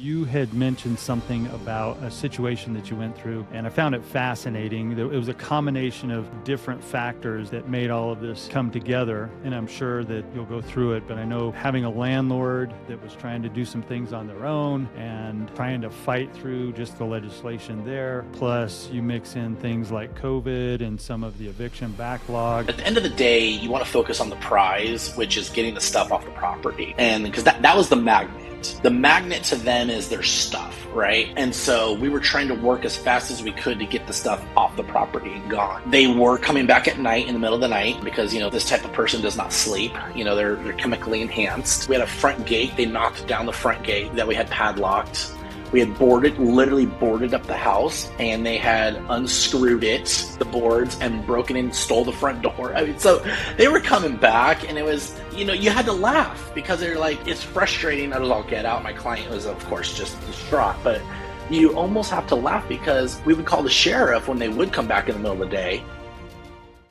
you had mentioned something about a situation that you went through, and I found it fascinating. It was a combination of different factors that made all of this come together, and I'm sure that you'll go through it, but I know having a landlord that was trying to do some things on their own and trying to fight through just the legislation there, plus you mix in things like COVID and some of the eviction backlog. At the end of the day, you want to focus on the prize, which is getting the stuff off the property. And because that was the magnet. The magnet to them is their stuff, right? And so we were trying to work as fast as we could to get the stuff off the property and gone. They were coming back at night, in the middle of the night, because, this type of person does not sleep. They're chemically enhanced. We had a front gate. They knocked down the front gate that we had padlocked. We had literally boarded up the house, and they had unscrewed the boards, and broken in, stole the front door. So they were coming back, and it was, you had to laugh because they're like, it's frustrating. I was all get out. My client was, of course, just distraught, but you almost have to laugh because we would call the sheriff when they would come back in the middle of the day.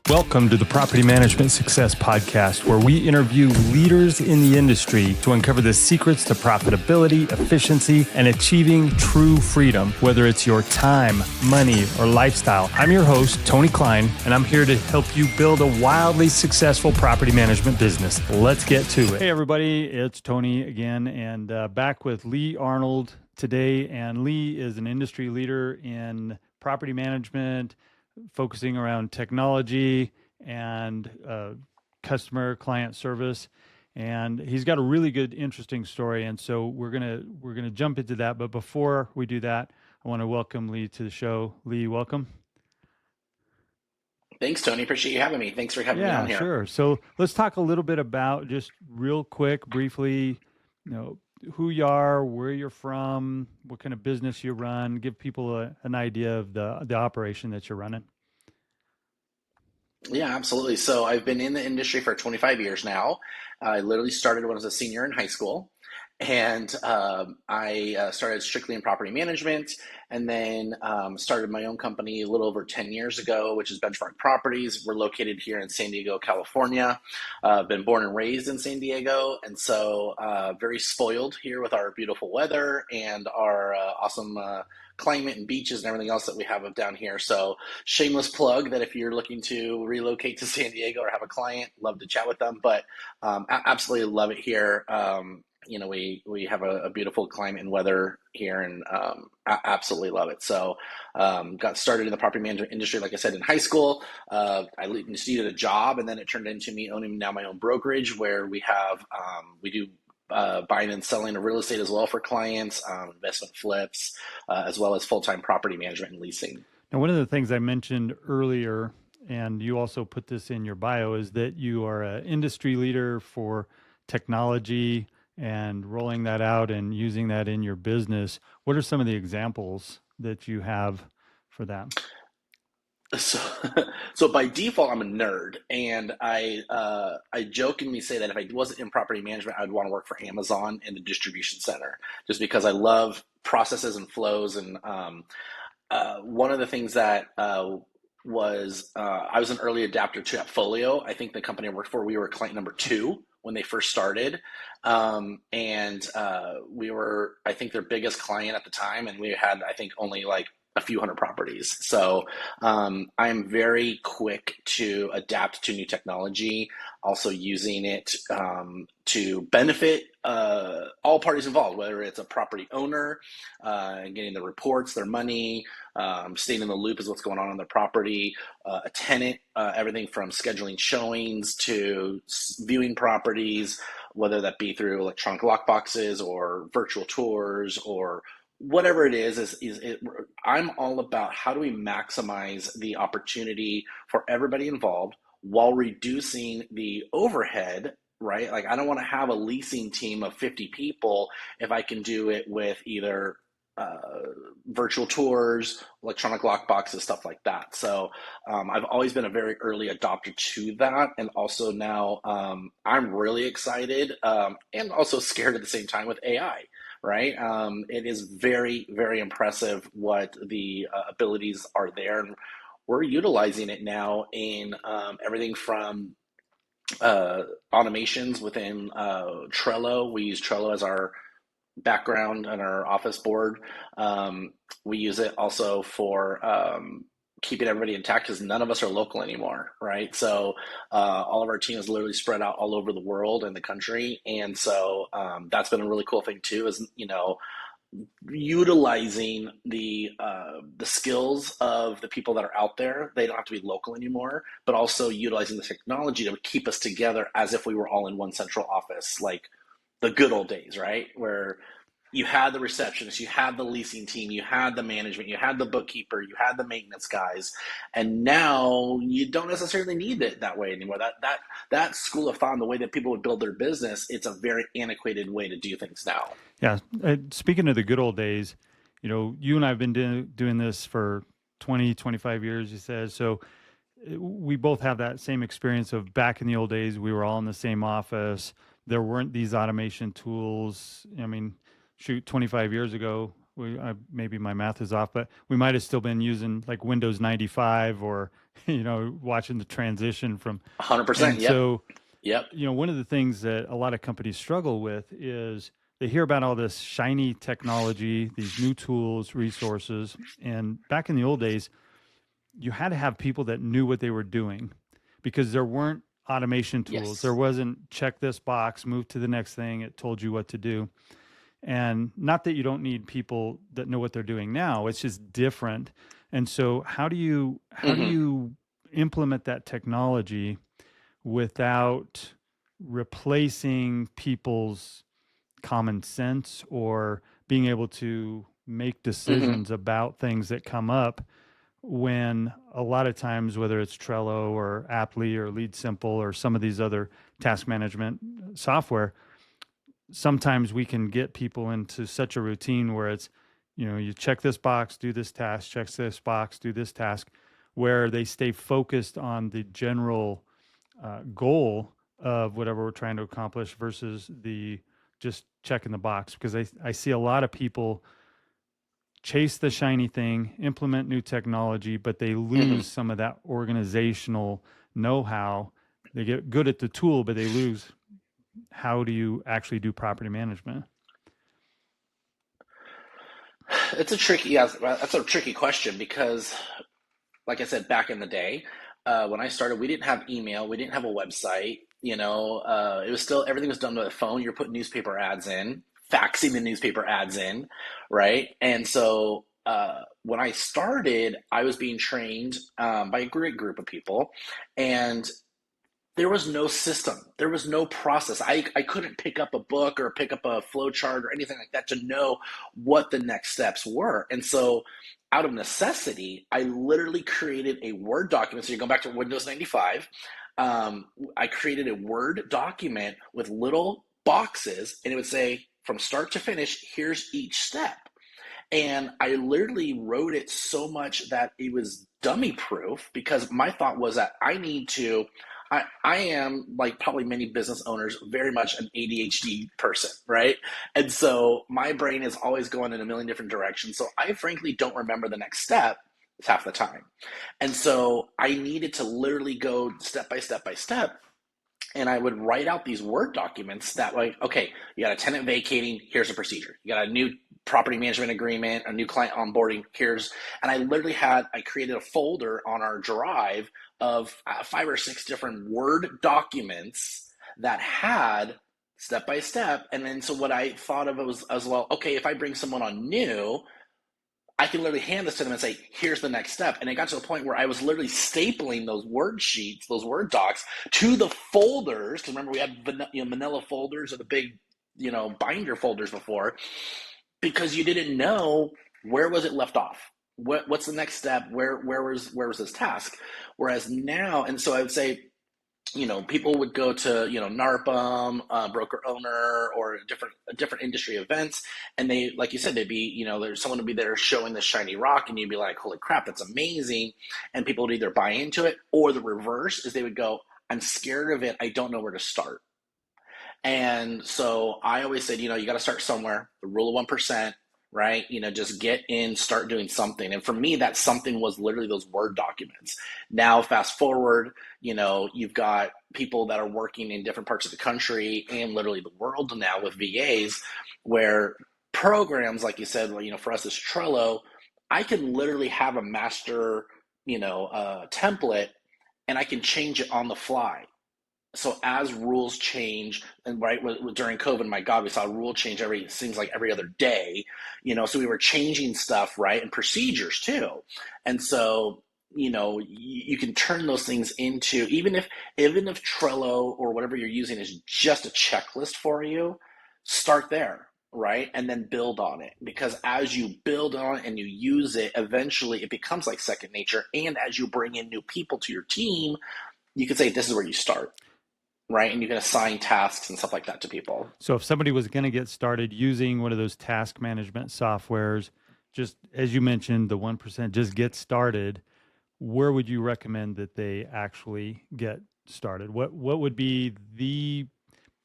Welcome to the Property Management Success Podcast, where we interview leaders in the industry to uncover the secrets to profitability, efficiency, and achieving true freedom, whether it's your time, money, or lifestyle. I'm your host, Tony Klein, and I'm here to help you build a wildly successful property management business. Let's get to it. Hey, everybody, it's Tony again, and back with Lee Arnold today. And Lee is an industry leader in property management, focusing around technology and customer client service, and he's got a really good, interesting story. And so we're gonna jump into that. But before we do that, I want to welcome Lee to the show. Lee, welcome. Thanks, Tony. Appreciate you having me. Thanks for having me on here. Yeah, sure. So let's talk a little bit about, just real quick, briefly, who you are, where you're from, what kind of business you run. Give people an idea of the operation that you're running. Yeah, absolutely. So I've been in the industry for 25 years now. I literally started when I was a senior in high school. And I started strictly in property management, and then started my own company a little over 10 years ago, which is Benchmark Properties. We're located here in San Diego, California. Been born and raised in San Diego, and so very spoiled here with our beautiful weather and our awesome climate and beaches and everything else that we have down here. So shameless plug that if you're looking to relocate to San Diego or have a client, love to chat with them. But absolutely love it here. We have a beautiful climate and weather here, and absolutely love it. So got started in the property management industry, like I said, in high school. I just needed a job, and then it turned into me owning now my own brokerage, where we do buying and selling of real estate as well for clients, investment flips, as well as full-time property management and leasing. Now, one of the things I mentioned earlier, and you also put this in your bio, is that you are an industry leader for technology and rolling that out and using that in your business. What are some of the examples that you have for that? So by default, I'm a nerd, and I jokingly say that if I wasn't in property management, I'd want to work for Amazon in the distribution center, just because I love processes and flows. And one of the things that I was an early adapter to Appfolio. I think the company I worked for, we were client number 2 when they first started. We were, I think, their biggest client at the time, and we had, I think, only like a few hundred properties. So I'm very quick to adapt to new technology, also using it to benefit all parties involved, whether it's a property owner, getting the reports, their money, staying in the loop is what's going on their property, a tenant, everything from scheduling showings to viewing properties, whether that be through electronic lockboxes or virtual tours or whatever it is I'm all about how do we maximize the opportunity for everybody involved while reducing the overhead, right? Like, I don't want to have a leasing team of 50 people if I can do it with either virtual tours, electronic lockboxes, stuff like that. So I've always been a very early adopter to that. And also now I'm really excited and also scared at the same time with AI. Right? It is very, very impressive what the abilities are there. And we're utilizing it now in everything from automations within Trello. We use Trello as our background on our office board. Um, we use it also for keeping everybody intact because none of us are local anymore, right? So all of our team is literally spread out all over the world and the country, and so that's been a really cool thing too. Is utilizing the skills of the people that are out there. They don't have to be local anymore, but also utilizing the technology to keep us together as if we were all in one central office, like the good old days, right? Where you had the receptionist, you had the leasing team, you had the management, you had the bookkeeper, you had the maintenance guys, and now you don't necessarily need it that way anymore. That school of thought, and the way that people would build their business, it's a very antiquated way to do things now. Yeah. Speaking of the good old days, you and I have been doing this for 20, 25 years, you said. So we both have that same experience of back in the old days, we were all in the same office. There weren't these automation tools. I mean, shoot, 25 years ago, maybe my math is off, but we might have still been using like Windows 95 or, watching the transition from, 100%. and Yep. so, Yep. one of the things that a lot of companies struggle with is they hear about all this shiny technology, these new tools, resources. And back in the old days, you had to have people that knew what they were doing because there weren't automation tools. There Yes. wasn't check this box, move to the next thing. It told you what to do. And not that you don't need people that know what they're doing now, it's just different. And so how do Hmm. you implement that technology without replacing people's common sense or being able to make Hmm. decisions about things that come up when a lot of times, whether it's Trello or Apply or Lead Simple or some of these other task management software, sometimes we can get people into such a routine where it's, you check this box, do this task, check this box, do this task, where they stay focused on the general goal of whatever we're trying to accomplish versus the just checking the box. Because I see a lot of people chase the shiny thing, implement new technology, but they Hmm. lose some of that organizational know-how. They get good at the tool, but they lose how do you actually do property management. It's a tricky, yeah, that's a tricky question because, like I said, back in the day, when I started, we didn't have email, we didn't have a website. It was still everything was done by the phone. You're putting newspaper ads in, faxing the newspaper ads in, right? And so when I started, I was being trained by a great group of people, and there was no system. There was no process. I couldn't pick up a book or pick up a flow chart or anything like that to know what the next steps were. And so, out of necessity, I literally created a Word document. So, you're going back to Windows 95. I created a Word document with little boxes, and it would say, from start to finish, here's each step. And I literally wrote it so much that it was dummy proof because my thought was that I am, like probably many business owners, very much an ADHD person, right? And so my brain is always going in a million different directions. So I frankly don't remember the next step half the time. And so I needed to literally go step by step by step, and I would write out these Word documents that, like, okay, you got a tenant vacating, here's a procedure. You got a new property management agreement, a new client onboarding, and I created a folder on our drive of 5 or 6 different Word documents that had step by step. And then so what I thought of it was as well, okay, if I bring someone on new, I can literally hand this to them and say, here's the next step. And it got to the point where I was literally stapling those Word sheets, those Word docs to the folders. Because remember, we had manila folders or the big, binder folders before, because you didn't know where was it left off. What's the next step? Where was this task? Whereas now, and so I would say, people would go to, NARPM, broker owner, or different industry events, and they, like you said, they'd be, there's someone to be there showing the shiny rock, and you'd be like, holy crap, that's amazing, and people would either buy into it, or the reverse is they would go, I'm scared of it, I don't know where to start. And so I always said, you got to start somewhere. The rule of 1%, right? Just get in, start doing something. And for me, that something was literally those Word documents. Now, fast forward, you've got people that are working in different parts of the country and literally the world now with VAs, where programs, like you said, for us, it's Trello. I can literally have a master, template, and I can change it on the fly. So as rules change, and right during COVID, my God, we saw a rule change seems like every other day, so we were changing stuff, right, and procedures too. And so, you can turn those things into, even if Trello or whatever you're using is just a checklist for you, start there, right, and then build on it, because as you build on it and you use it, eventually it becomes like second nature. And as you bring in new people to your team, you can say this is where you start, right? And you can assign tasks and stuff like that to people. So if somebody was going to get started using one of those task management softwares, just as you mentioned, the 1%, just get started, where would you recommend that they actually get started? What would be the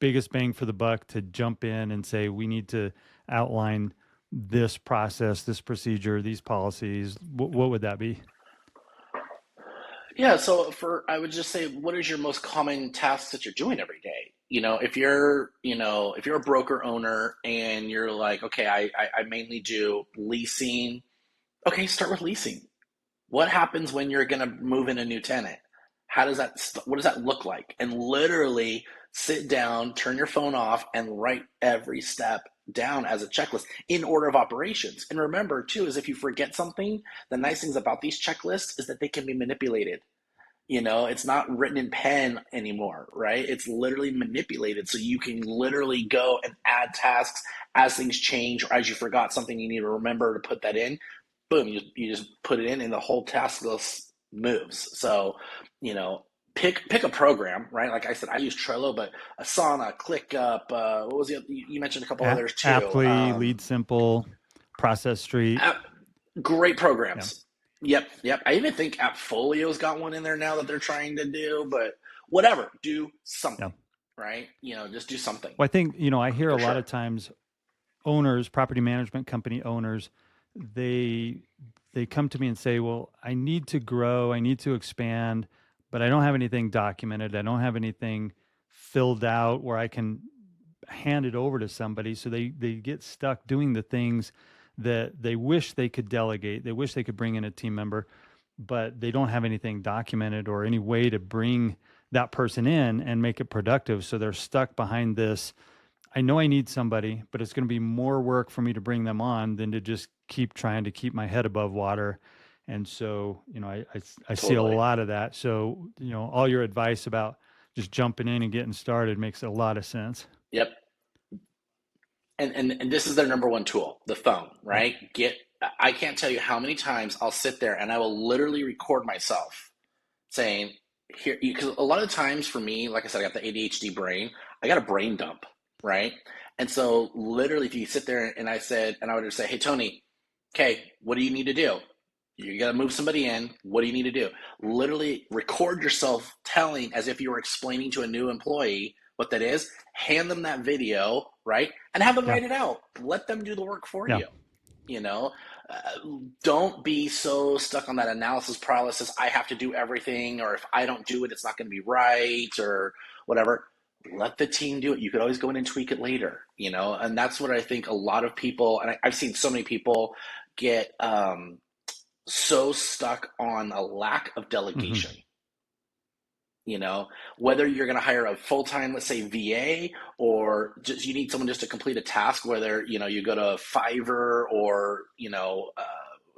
biggest bang for the buck to jump in and say, we need to outline this process, this procedure, these policies? What would that be? Yeah, so I would just say, what is your most common tasks that you're doing every day? If you're a broker owner and you're like, okay, I mainly do leasing. Okay, start with leasing. What happens when you're going to move in a new tenant? What does that look like? And literally sit down, turn your phone off, and write every step down as a checklist in order of operations. And remember, too, is if you forget something, the nice things about these checklists is that they can be manipulated. It's not written in pen anymore, right? It's literally manipulated. So you can literally go and add tasks as things change, or as you forgot something, you need to remember to put that in. Boom, you just put it in, and the whole task list moves. So, pick a program, right? Like I said, I use Trello, but Asana, ClickUp, what was the other, you mentioned a couple others too. Apply, Lead Simple, Process Street. Great Yeah. programs. Yep. I even think Appfolio's got one in there now that they're trying to do, but whatever, do Yeah. something, right? Just do something. Well, I think, I hear For a lot sure. of times owners, property management company owners, they come to me and say, well, I need to grow, I need to expand, but I don't have anything documented. I don't have anything filled out where I can hand it over to somebody. So they get stuck doing the things that they wish they could delegate. They wish they could bring in a team member, but they don't have anything documented or any way to bring that person in and make it productive. So they're stuck behind this. I know I need somebody, but it's going to be more work for me to bring them on than to just keep trying to keep my head above water. And so, I see a Totally. lot of that. So, all your advice about just jumping in and getting started makes a lot of sense. Yep. And this is their number one tool, the phone, Yep. right? I can't tell you how many times I'll sit there and I will literally record myself saying, here, because a lot of times for me, like I said, I got the ADHD brain. I got a brain dump, right? And so literally, if you sit there and I would just say, hey, Tony, okay, what do you need to do? You got to move somebody in. What do you need to do? Literally record yourself telling as if you were explaining to a new employee what that is. Hand them that video, right? And have them Yeah. write it out. Let them do the work for Yeah. you. You know, don't be so stuck on that analysis paralysis. I have to do everything, or if I don't do it, it's not going to be right, or whatever. Let the team do it. You could always go in and tweak it later, and that's what I think a lot of people, and I've seen so many people get so stuck on a lack of Mm-hmm. delegation. Whether you're going to hire a full-time, let's say VA, or just you need someone just to complete a task, whether you go to Fiverr or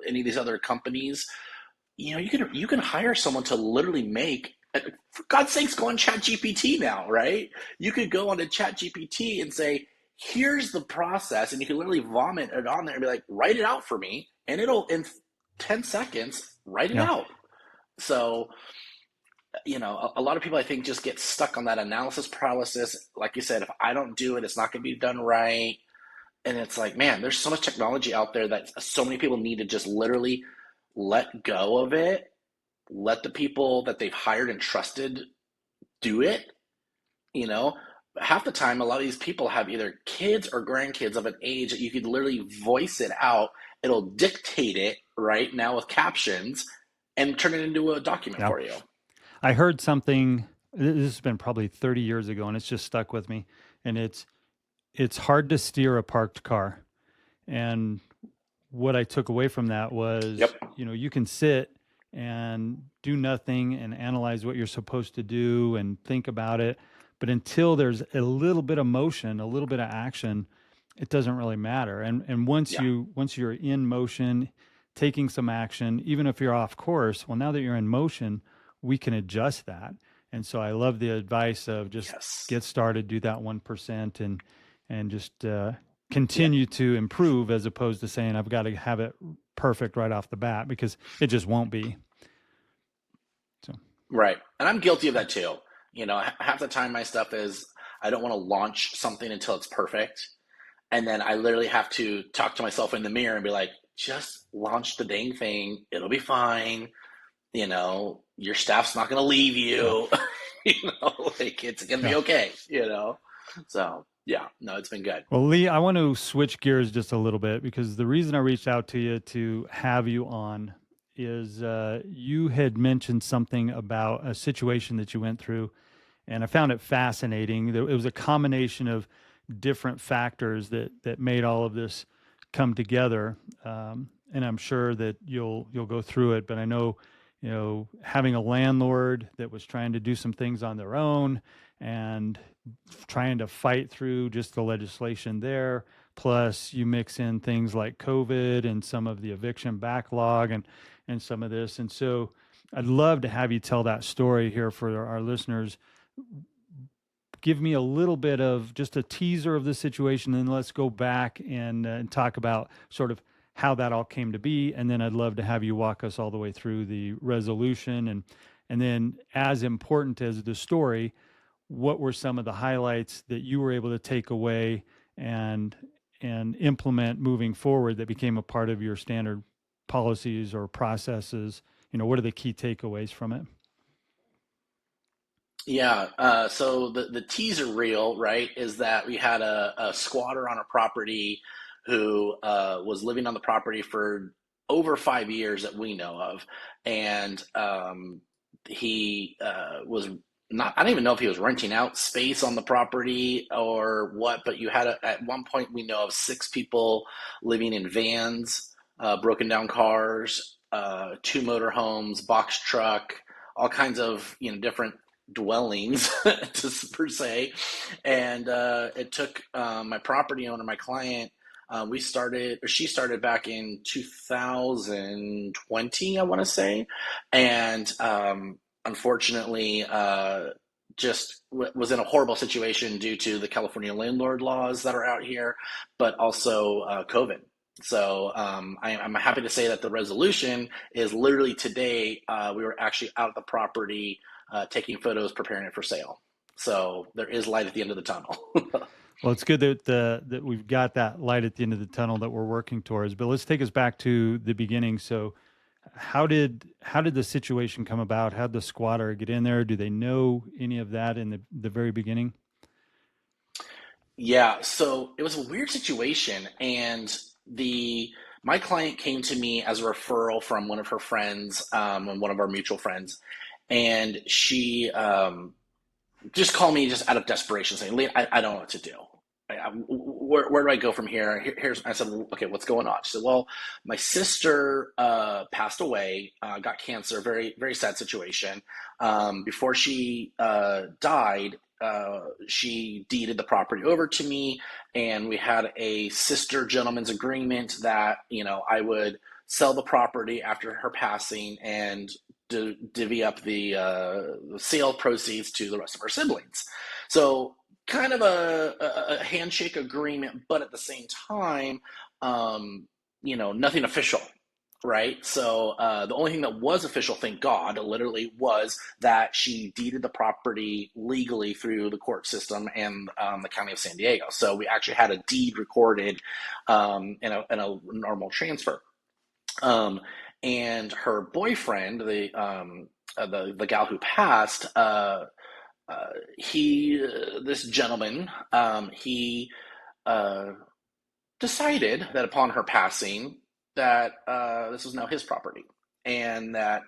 any of these other companies. You can hire someone to literally make, for God's sakes, go on Chat GPT now, right? You could go on to Chat GPT and say, here's the process, and you can literally vomit it on there and be like, write it out for me, and it'll in 10 seconds write it Yeah. out. So a lot of people, I think, just get stuck on that analysis paralysis. Like you said, if I don't do it, it's not going to be done right. And it's like, man, there's so much technology out there that so many people need to just literally let go of it. Let the people that they've hired and trusted do it. You know, Half the time, a lot of these people have either kids or grandkids of an age that you could literally voice it out. It'll dictate it right now with captions and turn it into a document Yeah. for you. I heard something, this has been probably 30 years ago, and it's just stuck with me. And it's hard to steer a parked car. And what I took away from that was, Yep. you can sit and do nothing and analyze what you're supposed to do and think about it. But until there's a little bit of motion, a little bit of action, it doesn't really matter. And once Yeah. you're in motion, taking some action, even if you're off course, well, now that you're in motion, we can adjust that. And so I love the advice of just Yes. get started, do that 1%, and just Yeah. continue to improve, as opposed to saying I've got to have it perfect right off the bat, because it just won't be. So Right. And I'm guilty of that too. Half the time my stuff is I don't want to launch something until it's perfect. And then I literally have to talk to myself in the mirror and be like, just launch the dang thing. It'll be fine. Your staff's not going to leave yeah, you. Like it's going to be yeah. okay. So, yeah, no, it's been good. Well, Lee, I want to switch gears just a little bit, because the reason I reached out to you to have you on is you had mentioned something about a situation that you went through, and I found it fascinating. It was a combination of different factors that made all of this come together. And I'm sure that you'll go through it, but I know, having a landlord that was trying to do some things on their own and trying to fight through just the legislation there. Plus, you mix in things like COVID and some of the eviction backlog and some of this. And so I'd love to have you tell that story here for our listeners. Give me a little bit of just a teaser of the situation, and let's go back and talk about sort of how that all came to be. And then I'd love to have you walk us all the way through the resolution. And then, as important as the story, what were some of the highlights that you were able to take away and implement moving forward that became a part of your standard policies or processes? What are the key takeaways from it? Yeah. So the teaser reel, right, is that we had a squatter on a property who was living on the property for over 5 years that we know of, and he was not. I don't even know if he was renting out space on the property or what. But you had at one point we know of 6 people living in vans, broken down cars, 2 motorhomes, box truck, all kinds of different dwellings per se. And it took my property owner, my client, she started back in 2020, I want to say. And unfortunately, just was in a horrible situation due to the California landlord laws that are out here, but also COVID. So I'm happy to say that the resolution is literally today. We were actually out of the property, taking photos, preparing it for sale. So there is light at the end of the tunnel. Well, it's good that we've got that light at the end of the tunnel that we're working towards. But let's take us back to the beginning. So, how did the situation come about? How did the squatter get in there? Do they know any of that in the very beginning? Yeah, so it was a weird situation, and the my client came to me as a referral from one of her friends, and one of our mutual friends, and she just called me just out of desperation, saying, "Lee, I don't know what to do. Where do I go from here?" I said, "Well, okay, what's going on?" She said, "Well, my sister passed away, got cancer, very very sad situation. Before she died, she deeded the property over to me, and we had a sister gentleman's agreement that I would sell the property after her passing and divvy up the sale proceeds to the rest of her siblings." So kind of a handshake agreement, but at the same time, nothing official, right? So the only thing that was official, thank God, literally was that she deeded the property legally through the court system and the county of San Diego. So we actually had a deed recorded in a normal transfer. Um, and her boyfriend, the gal who passed, this gentleman, he uh, decided that upon her passing, that this was now his property, and that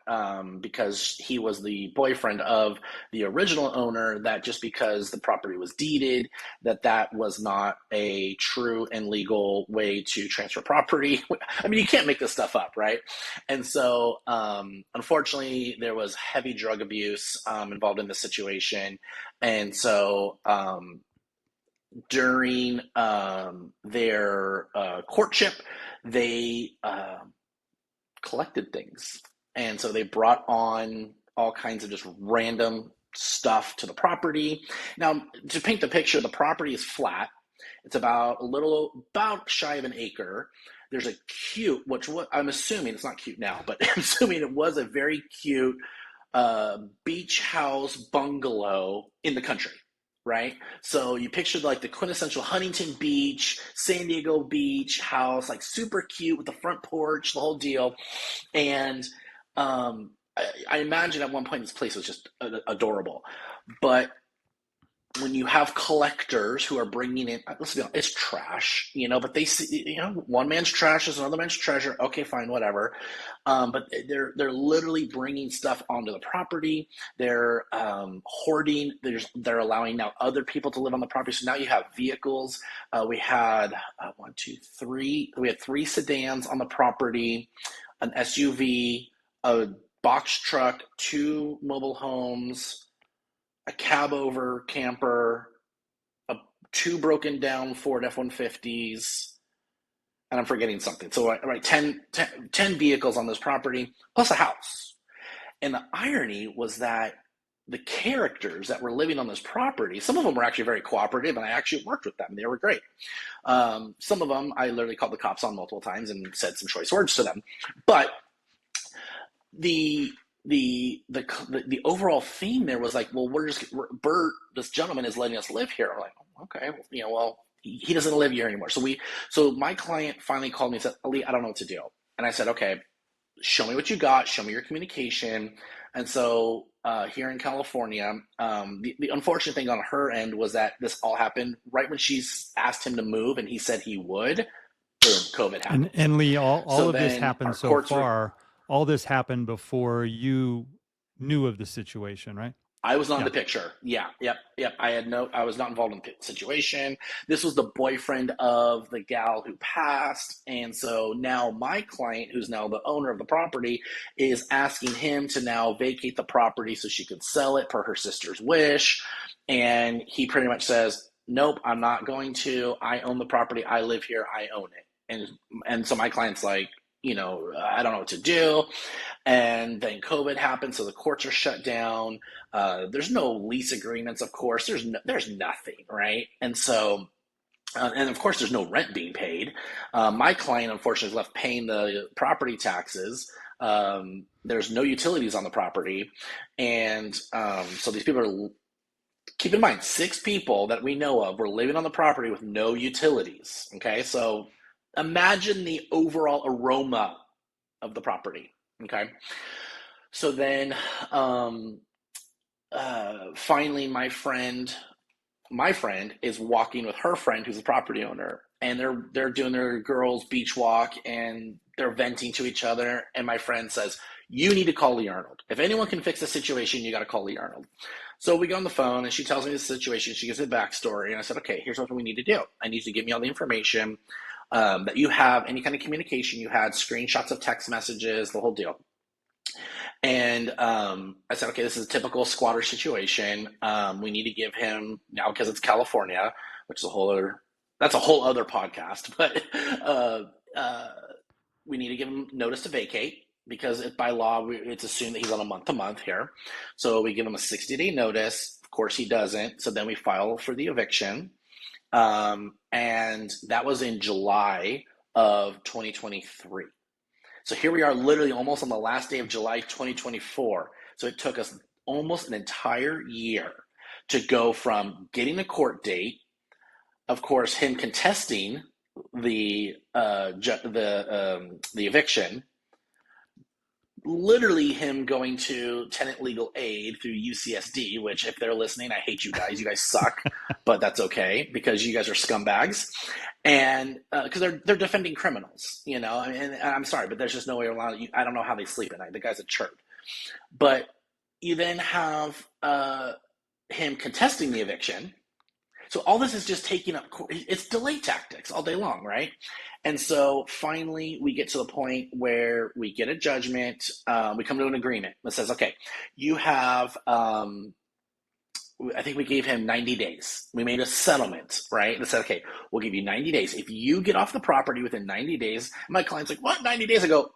because he was the boyfriend of the original owner, that just because the property was deeded, that was not a true and legal way to transfer property. I mean, you can't make this stuff up, right? And so, unfortunately, there was heavy drug abuse involved in the situation, and so during their courtship, they collected things. And so they brought on all kinds of just random stuff to the property. Now, to paint the picture, the property is flat. It's about shy of an acre. There's a cute, which what I'm assuming it's not cute now, but I'm assuming it was a very cute beach house bungalow in the country, right? So you picture like the quintessential Huntington Beach, San Diego Beach house, like super cute with the front porch, the whole deal. And I imagine at one point this place was just adorable. But when you have collectors who are bringing in, let's be honest, it's trash, but they see, one man's trash is another man's treasure. Okay, fine, whatever. But they're literally bringing stuff onto the property. They're hoarding. They're allowing now other people to live on the property. So now you have vehicles. We had one, two, three. We had 3 sedans on the property, an SUV, a box truck, 2 mobile homes, a cab over camper, 2 broken down Ford F-150s, and I'm forgetting something. So, right, 10 vehicles on this property, plus a house. And the irony was that the characters that were living on this property, some of them were actually very cooperative, and I actually worked with them. They were great. Some of them, I literally called the cops on multiple times and said some choice words to them. But the overall theme there was like, well, Bert, this gentleman is letting us live here. I'm like, okay, well, he doesn't live here anymore. So my client finally called me and said, Lee, I don't know what to do. And I said, okay, show me what you got, show me your communication. And so here in California, the unfortunate thing on her end was that this all happened right when she asked him to move, and he said he would. Boom, COVID happened. And Lee, all of this happened so far. All this happened before you knew of the situation, right? I was not in the picture. Yeah, yep. I was not involved in the situation. This was the boyfriend of the gal who passed. And so now my client, who's now the owner of the property, is asking him to now vacate the property so she could sell it per her sister's wish. And he pretty much says, nope, I'm not going to. I own the property. I live here. I own it. And so my client's like, I don't know what to do. And then COVID happened, so the courts are shut down. There's no lease agreements, of course. There's nothing, right? And so, and of course, there's no rent being paid. My client, unfortunately, is left paying the property taxes. There's no utilities on the property. And so these people are, keep in mind, 6 people that we know of were living on the property with no utilities, okay? So imagine the overall aroma of the property, okay? So then finally my friend is walking with her friend who's a property owner, and they're doing their girls beach walk, and they're venting to each other, and my friend says, you need to call Lee Arnold. If anyone can fix the situation, you got to call Lee Arnold. So we go on the phone, and she tells me the situation. She gives me the backstory, and I said, okay, here's what we need to do. I need you to give me all the information that you have, any kind of communication you had, screenshots of text messages, the whole deal. And I said, okay, this is a typical squatter situation. We need to give him, now because it's California, which is that's a whole other podcast, but we need to give him notice to vacate, because by law, it's assumed that he's on a month-to-month here. So we give him a 60-day notice. Of course, he doesn't. So then we file for the eviction. And that was in July of 2023. So here we are, literally almost on the last day of July 2024. So it took us almost an entire year to go from getting a court date, of course, him contesting the eviction, literally him going to tenant legal aid through UCSD, which if they're listening, I hate you guys. You guys suck, but that's okay because you guys are scumbags. And because they're defending criminals, you know, and I'm sorry, but there's just no way around it. I don't know how they sleep at night. The guy's a church. But you then have him contesting the eviction. So all this is just taking up, it's delay tactics all day long, right? And so finally we get to the point where we get a judgment. We come to an agreement that says, okay, you have, I think we gave him 90 days. We made a settlement, right? And said, okay, we'll give you 90 days. If you get off the property within 90 days, my client's like, what, 90 days? I go,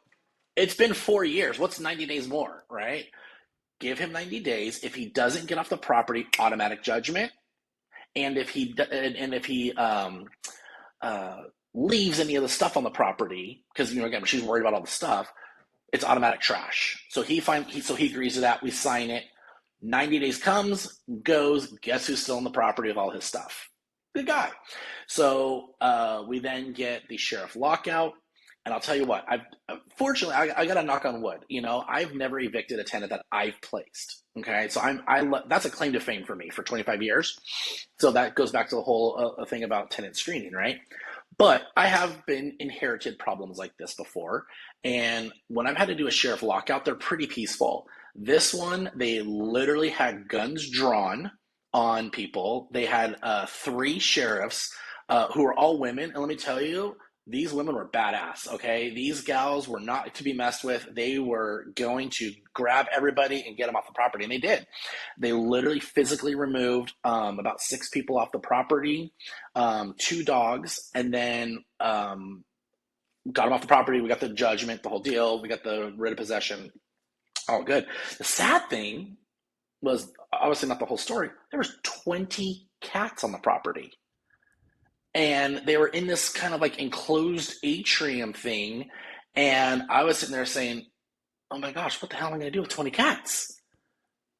it's been 4 years. What's 90 days more, right? Give him 90 days. If he doesn't get off the property, automatic judgment. And if he leaves any of the stuff on the property, because again she's worried about all the stuff, it's automatic trash. So he agrees to that. We sign it. 90 days comes, goes. Guess who's still on the property with all his stuff? Good guy. So we then get the sheriff lockout. And I'll tell you what, fortunately, I got to knock on wood. I've never evicted a tenant that I've placed. Okay, so that's a claim to fame for me for 25 years. So that goes back to the whole thing about tenant screening, right? But I have been inherited problems like this before. And when I've had to do a sheriff lockout, they're pretty peaceful. This one, they literally had guns drawn on people. They had 3 sheriffs who were all women. And let me tell you, these women were badass, okay? These gals were not to be messed with. They were going to grab everybody and get them off the property, and they did. They literally physically removed about 6 people off the property, 2 dogs, and then got them off the property. We got the judgment, the whole deal. We got the writ of possession. All good. The sad thing was, obviously not the whole story, there was 20 cats on the property. And they were in this kind of like enclosed atrium thing. And I was sitting there saying, oh my gosh, what the hell am I going to do with 20 cats?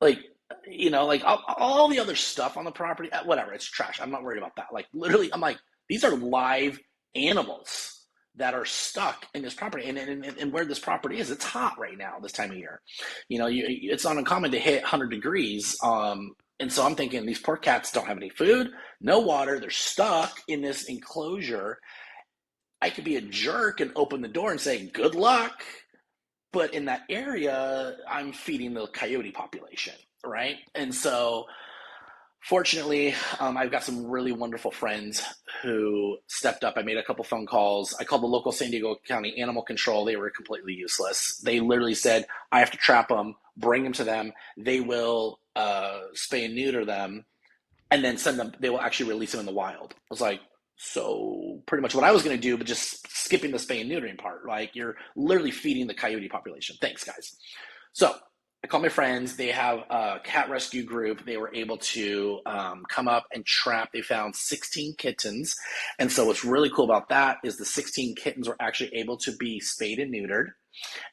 Like, like all the other stuff on the property, whatever, it's trash. I'm not worried about that. Like, literally, I'm like, these are live animals that are stuck in this property. And where this property is, it's hot right now this time of year. It's not uncommon to hit 100 degrees. And so I'm thinking these poor cats don't have any food, no water. They're stuck in this enclosure. I could be a jerk and open the door and say, good luck. But in that area, I'm feeding the coyote population, right? And so fortunately, I've got some really wonderful friends who stepped up. I made a couple phone calls. I called the local San Diego County Animal Control. They were completely useless. They literally said, I have to trap them, bring them to them. They will spay and neuter them, and then send them. They will actually release them in the wild. I was like, so pretty much what I was going to do, but just skipping the spay and neutering part. Like, you're literally feeding the coyote population. Thanks, guys. So I called my friends. They have a cat rescue group. They were able to come up and trap. They found 16 kittens. And so what's really cool about that is the 16 kittens were actually able to be spayed and neutered.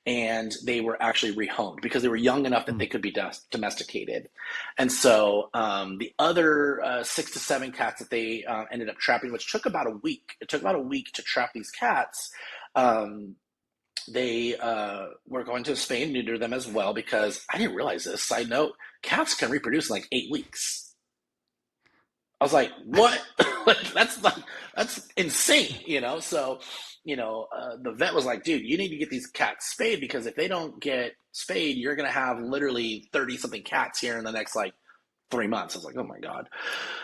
And they were actually rehomed because they were young enough that they could be domesticated. And so the other 6 to 7 cats that they ended up trapping, which took about a week. It took about a week to trap these cats. They were going to spay and neuter them as well, because I didn't realize this. Side note, cats can reproduce in like 8 weeks. I was like, what? That's insane, So, the vet was like, dude, you need to get these cats spayed, because if they don't get spayed, you're going to have literally 30 something cats here in the next 3 months. I was like, oh my God.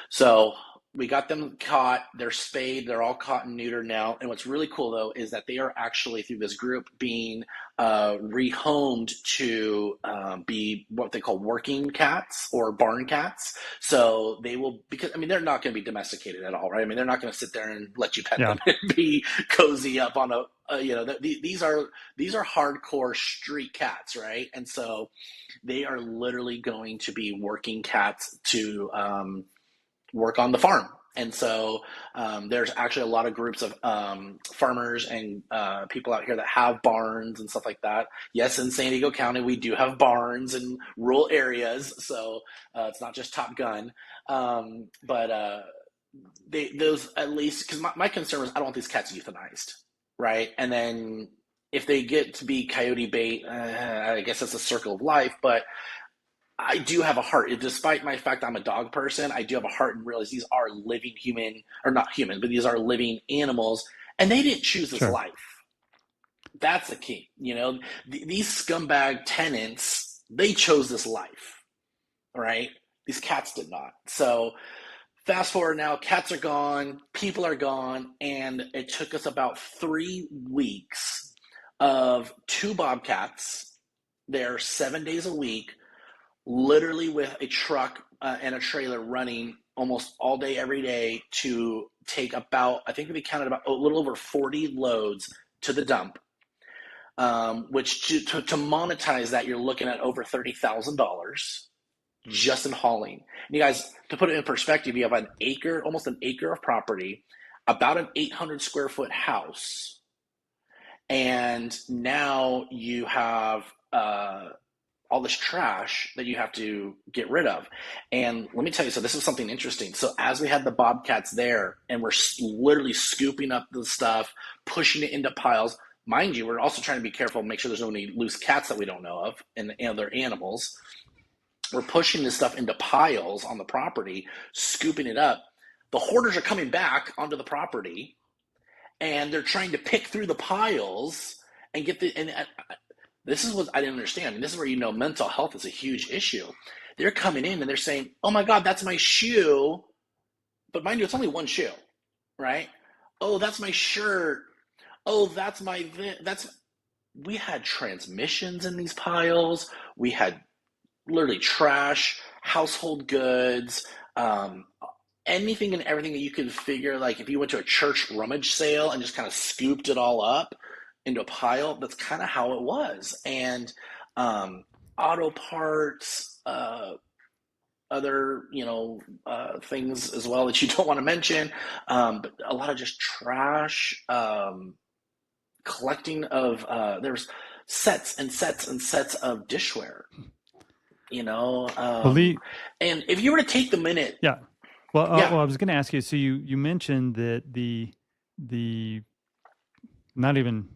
So we got them caught. They're spayed. They're all caught and neutered now. And what's really cool, though, is that they are actually, through this group, being rehomed to be what they call working cats or barn cats. So they will, because, they're not going to be domesticated at all, right? They're not going to sit there and let you pet them and be cozy up on these are hardcore street cats, right? And so they are literally going to be working cats to work on the farm. And so there's actually a lot of groups of farmers and people out here that have barns and stuff like that. Yes, in San Diego County, we do have barns in rural areas, so it's not just Top Gun. But those, at least, because my concern was, I don't want these cats euthanized, right? And then if they get to be coyote bait, I guess that's a circle of life. But I do have a heart. Despite my fact I'm a dog person, I do have a heart and realize these are living human, or not human, but these are living animals, and they didn't choose this Sure. life. That's the key. These scumbag tenants, they chose this life, right? These cats did not. So fast forward now, cats are gone, people are gone, and it took us about 3 weeks of two bobcats there 7 days a week, literally with a truck and a trailer running almost all day, every day to take about, I think we counted about a little over 40 loads to the dump, which to monetize that, you're looking at over $30,000 just in hauling. And you guys, to put it in perspective, you have an acre, almost an acre of property, about an 800 square foot house, and now you have all this trash that you have to get rid of. And let me tell you, so this is something interesting. So as we had the bobcats there, and we're literally scooping up the stuff, pushing it into piles. Mind you, we're also trying to be careful, make sure there's no any loose cats that we don't know of and other animals. We're pushing this stuff into piles on the property, scooping it up. The hoarders are coming back onto the property, and they're trying to pick through the piles and get the. And this is what I didn't understand. And this is where mental health is a huge issue. They're coming in and they're saying, "Oh my God, that's my shoe," but mind you, it's only one shoe, right? Oh, that's my shirt. Oh, that's my. We had transmissions in these piles. We had literally trash, household goods, anything and everything that you could figure. Like if you went to a church rummage sale and just kind of scooped it all up into a pile, that's kind of how it was. And auto parts, other things as well that you don't want to mention, but a lot of just trash, collecting of there's sets and sets and sets of dishware. Well, Lee, And if you were to take the minute, yeah. Well, yeah, I was going to ask you. So you mentioned that the not even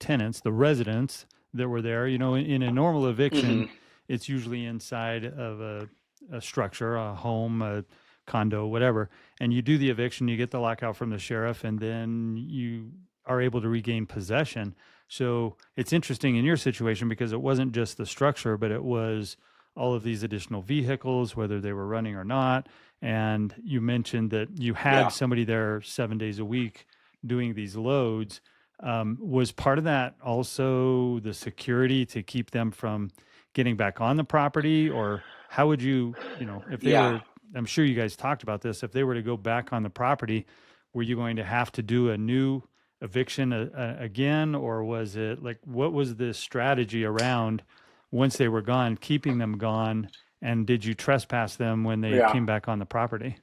tenants, the residents that were there. In a normal eviction, mm-hmm. it's usually inside of a structure, a home, a condo, whatever. And you do the eviction, you get the lockout from the sheriff, and then you are able to regain possession. So it's interesting in your situation because it wasn't just the structure, but it was all of these additional vehicles, whether they were running or not. And you mentioned that you had Yeah. somebody there 7 days a week doing these loads. Was part of that also the security to keep them from getting back on the property? Or how would if they Yeah. were, I'm sure you guys talked about this, if they were to go back on the property, were you going to have to do a new eviction again? Or was it like, what was the strategy around once they were gone, keeping them gone? And did you trespass them when they Yeah. came back on the property?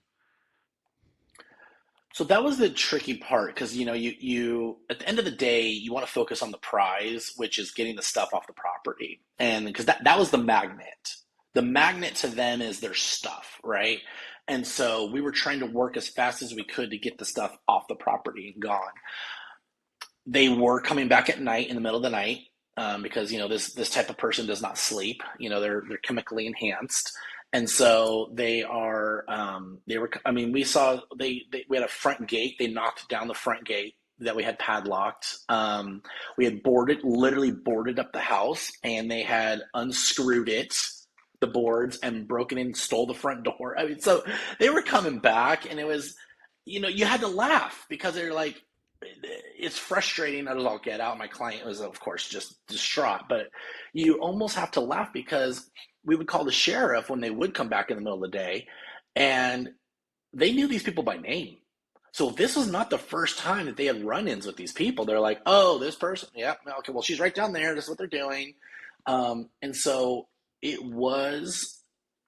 So that was the tricky part because you at the end of the day you want to focus on the prize, which is getting the stuff off the property, and because that was the magnet. The magnet to them is their stuff, right? And so we were trying to work as fast as we could to get the stuff off the property and gone. They were coming back at night in the middle of the night, because this type of person does not sleep. They're chemically enhanced, and so they are. They were. I mean, we saw we had a front gate. They knocked down the front gate that we had padlocked. We had literally boarded up the house, and they had unscrewed the boards, and broken in, stole the front door. I mean, so they were coming back, and it was, you had to laugh because they're like, it's frustrating as all get out. My client was, of course, just distraught, but you almost have to laugh because we would call the sheriff when they would come back in the middle of the day, and they knew these people by name. So this was not the first time that they had run-ins with these people. They're like, oh, this person, yeah, okay, well, she's right down there. This is what they're doing. And so it was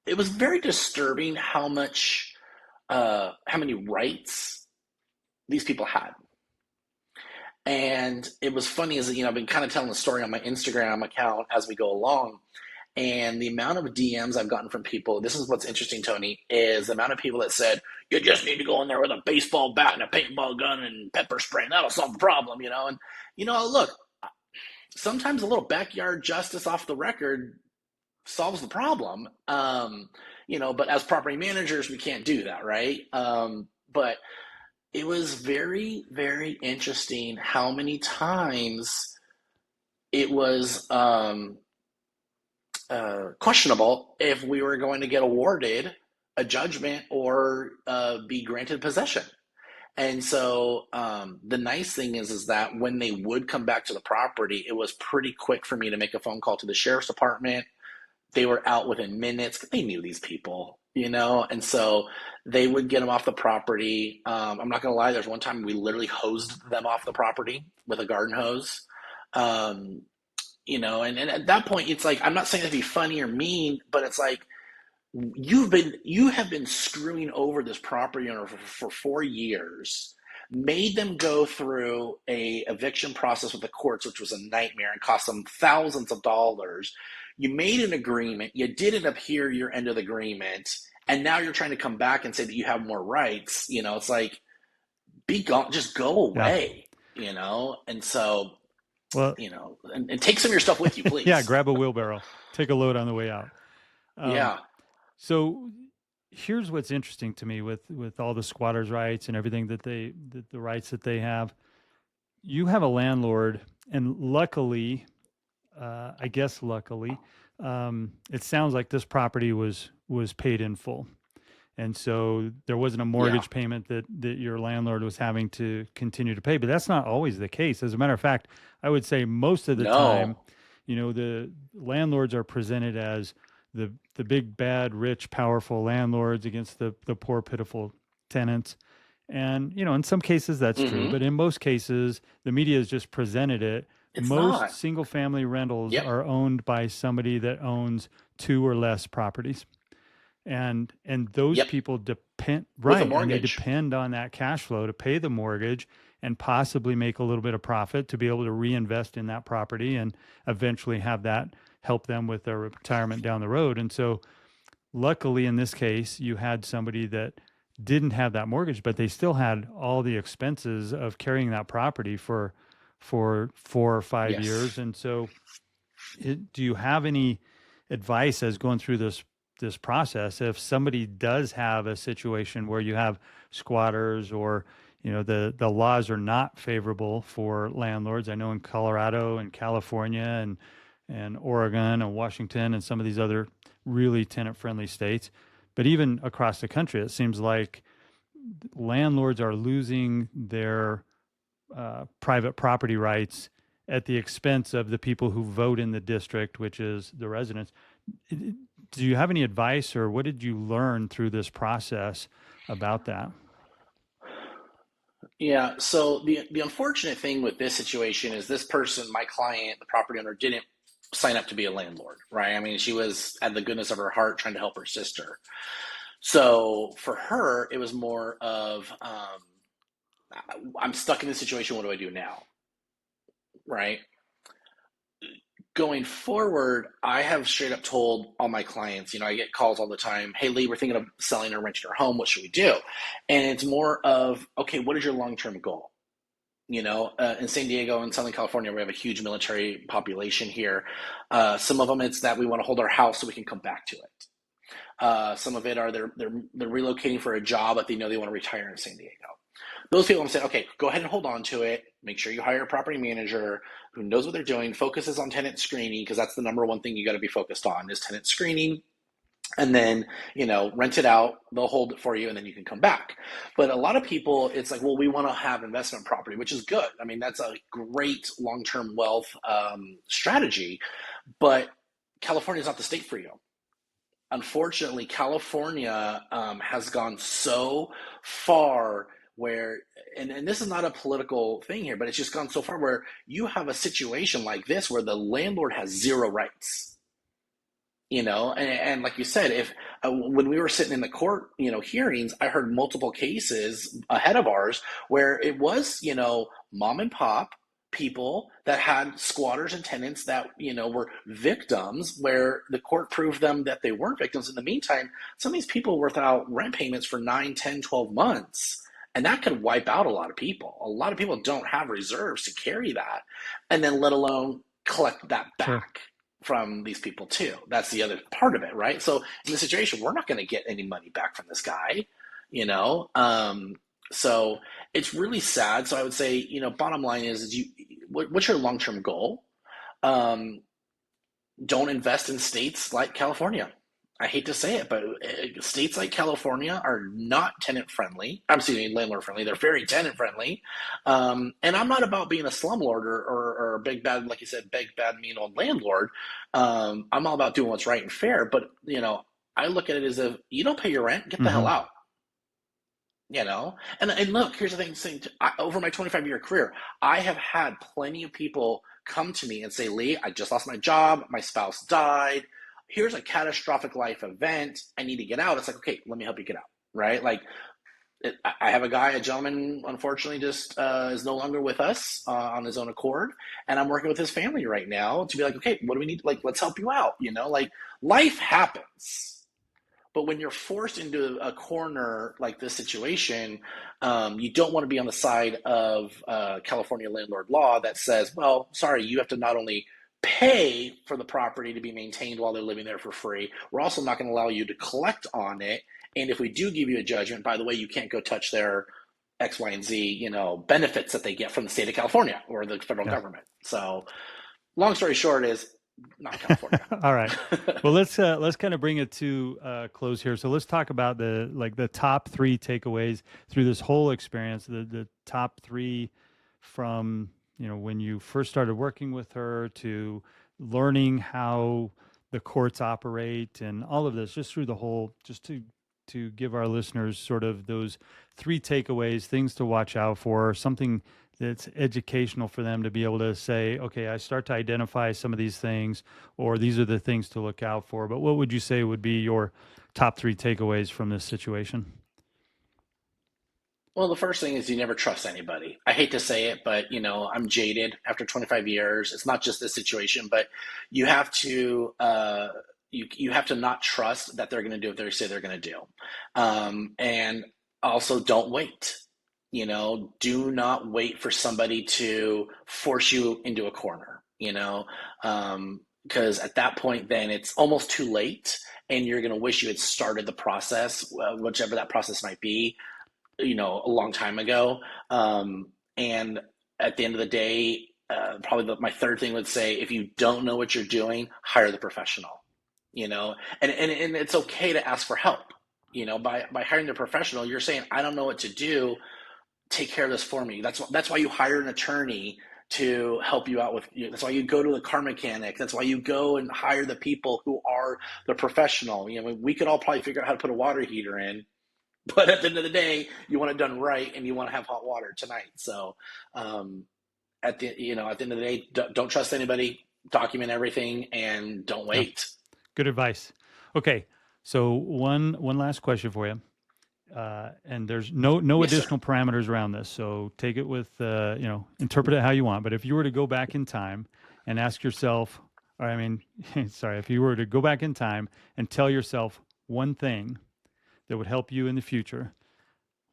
very disturbing how many rights these people had. And it was funny is that, I've been kind of telling the story on my Instagram account as we go along. And the amount of DMs I've gotten from people, this is what's interesting, Tony, is the amount of people that said, you just need to go in there with a baseball bat and a paintball gun and pepper spray, and that'll solve the problem, And, look, sometimes a little backyard justice off the record solves the problem. But as property managers, we can't do that, right? But it was very, very interesting how many times it was questionable if we were going to get awarded a judgment or be granted possession. And so the nice thing is that when they would come back to the property, it was pretty quick for me to make a phone call to the sheriff's department. They were out within minutes. They knew these people, and so they would get them off the property. I'm not gonna lie. There's one time we literally hosed them off the property with a garden hose. Um, and at that point, it's like I'm not saying to be funny or mean, but it's like you have been screwing over this property owner for 4 years, made them go through a eviction process with the courts, which was a nightmare and cost them thousands of dollars. You made an agreement, you didn't adhere your end of the agreement, and now you're trying to come back and say that you have more rights. It's like, be gone, just go Yeah. away. And so, Well, and take some of your stuff with you, please. yeah, grab a wheelbarrow, take a load on the way out. Yeah. So here's what's interesting to me with all the squatters' rights and everything the rights that they have. You have a landlord, and luckily, I guess luckily, it sounds like this property was paid in full. And so there wasn't a mortgage payment that your landlord was having to continue to pay. But that's not always the case. As a matter of fact, I would say most of the time, the landlords are presented as the big, bad, rich, powerful landlords against the poor, pitiful tenants. And, in some cases that's true. But in most cases, the media has just presented it. It's Most not. single family rentals Yep. are owned by somebody that owns 2 or less properties. And those Yep. people depend With a and they mortgage. depend on that cash flow to pay the mortgage and possibly make a little bit of profit to be able to reinvest in that property and eventually have that help them with their retirement down the road. And so luckily in this case, you had somebody that didn't have that mortgage, but they still had all the expenses of carrying that property for 4 or 5 Yes. years. And so do you have any advice as going through this process if somebody does have a situation where you have squatters or the laws are not favorable for landlords? I know in Colorado and California and Oregon and Washington and some of these other really tenant friendly states, but even across the country it seems like landlords are losing their private property rights at the expense of the people who vote in the district, which is the residents. Do you have any advice, or what did you learn through this process about that? Yeah. So the unfortunate thing with this situation is this person, my client, the property owner, didn't sign up to be a landlord, right? I mean, she was at the goodness of her heart trying to help her sister. So for her, it was more of I'm stuck in this situation. What do I do now? Right. Going forward, I have straight up told all my clients, I get calls all the time. Hey, Lee, we're thinking of selling or renting our home. What should we do? And it's more of, okay, what is your long-term goal? In San Diego and Southern California, we have a huge military population here. Some of them, it's that we want to hold our house so we can come back to it. Some of it are they're relocating for a job, but they know they want to retire in San Diego. Those people, I'm saying, okay, go ahead and hold on to it. Make sure you hire a property manager who knows what they're doing, focuses on tenant screening, because that's the number one thing you got to be focused on is tenant screening. And then, rent it out, they'll hold it for you, and then you can come back. But a lot of people, it's like, well, we want to have investment property, which is good. I mean, that's a great long-term wealth strategy, but California is not the state for you. Unfortunately, California has gone so far where, and this is not a political thing here, but it's just gone so far where you have a situation like this where the landlord has zero rights. And like you said, if when we were sitting in the court, hearings, I heard multiple cases ahead of ours where it was, mom and pop people that had squatters and tenants that, were victims where the court proved them that they weren't victims. In the meantime, some of these people were without rent payments for 9, 10, 12 months. And that could wipe out a lot of people. A lot of people don't have reserves to carry that. And then let alone collect that Sure. back from these people too. That's the other part of it, right? So in this situation, we're not going to get any money back from this guy, you know. So it's really sad. So I would say, bottom line is what's your long term goal? Um, don't invest in states like California. I hate to say it, but states like California are not tenant friendly. I'm saying landlord friendly. They're very tenant friendly. And I'm not about being a slumlord or a big bad, like you said, big bad mean old landlord. I'm all about doing what's right and fair. But I look at it as if you don't pay your rent, get the hell Mm-hmm. out. And look, here's the thing. Over my 25-year career, I have had plenty of people come to me and say, Lee, I just lost my job. My spouse died. Here's a catastrophic life event. I need to get out. It's like, okay, let me help you get out. Right? Like, I have a gentleman, unfortunately, just is no longer with us on his own accord. And I'm working with his family right now to be like, okay, what do we need? Like, let's help you out. Like life happens. But when you're forced into a corner like this situation, you don't want to be on the side of California landlord law that says, well, sorry, you have to not only pay for the property to be maintained while they're living there for free, we're also not going to allow you to collect on it. And if we do give you a judgment, by the way, you can't go touch their X, Y, and Z, benefits that they get from the state of California or the federal Yeah. government. So long story short is not California. All right. Well, let's kind of bring it to close here. So let's talk about the top three takeaways through this whole experience. The top three from when you first started working with her to learning how the courts operate and all of this, just through the whole, just to give our listeners sort of those three takeaways, things to watch out for, something that's educational for them to be able to say, okay, I start to identify some of these things, or these are the things to look out for. But what would you say would be your top three takeaways from this situation? Well, the first thing is you never trust anybody. I hate to say it, but I'm jaded after 25 years. It's not just this situation, but you have to you have to not trust that they're going to do what they say they're going to do, and also don't wait. Do not wait for somebody to force you into a corner. Because at that point, then it's almost too late, and you're going to wish you had started the process, whichever that process might be, a long time ago. And at the end of the day, probably my third thing would say, if you don't know what you're doing, hire the professional, and it's okay to ask for help. By hiring the professional, you're saying, I don't know what to do. Take care of this for me. That's why you hire an attorney to help you out with. That's why you go to the car mechanic. That's why you go and hire the people who are the professional. We could all probably figure out how to put a water heater in, but at the end of the day, you want it done right, and you want to have hot water tonight. So, at the end of the day, don't trust anybody. Document everything, and don't Yeah, wait. good advice. Okay, so one last question for you. And there's no Yes, sir. additional parameters around this. So take it with, interpret it how you want. But if you were to go back in time and ask yourself, or I mean, sorry, if you were to go back in time and tell yourself one thing that would help you in the future,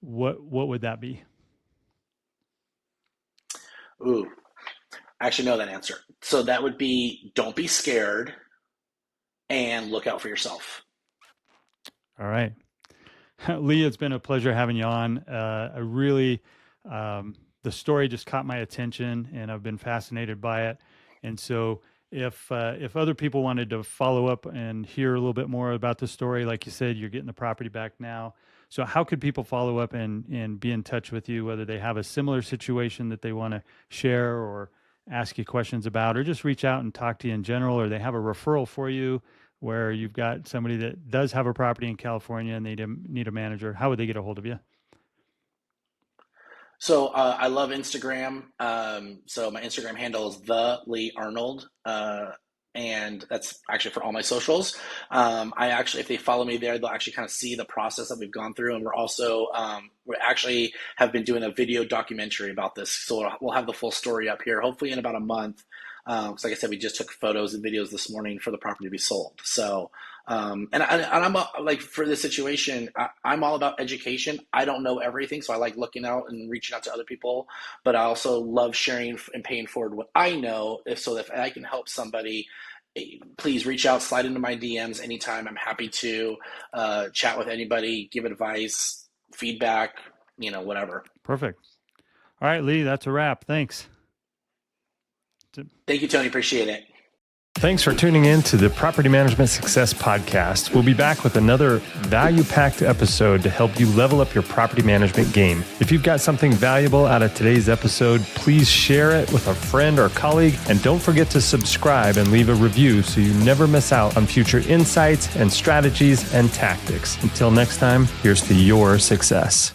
what would that be? Ooh, I actually know that answer. So that would be, don't be scared and look out for yourself. All right. Lee, it's been a pleasure having you on. I really, the story just caught my attention, and I've been fascinated by it. And so, if other people wanted to follow up and hear a little bit more about the story, like you said, you're getting the property back now. So, how could people follow up and be in touch with you, whether they have a similar situation that they want to share or ask you questions about, or just reach out and talk to you in general, or they have a referral for you where you've got somebody that does have a property in California and they need a manager? How would they get a hold of you? So I love Instagram. So my Instagram handle is the Lee Arnold, and that's actually for all my socials. If they follow me there, they'll actually kind of see the process that we've gone through, and we're also we actually have been doing a video documentary about this. So we'll have the full story up here, hopefully in about a month. Because like I said, we just took photos and videos this morning for the property to be sold. So, and I'm like for this situation, I'm all about education. I don't know everything, so I like looking out and reaching out to other people. But I also love sharing and paying forward what I know, if I can help somebody. Please reach out, slide into my DMs anytime. I'm happy to chat with anybody, give advice, feedback, whatever. Perfect. All right, Lee, that's a wrap. Thanks. Thank you, Tony. Appreciate it. Thanks for tuning in to the Property Management Success Podcast. We'll be back with another value-packed episode to help you level up your property management game. If you've got something valuable out of today's episode, please share it with a friend or colleague, and don't forget to subscribe and leave a review so you never miss out on future insights and strategies and tactics. Until next time, here's to your success.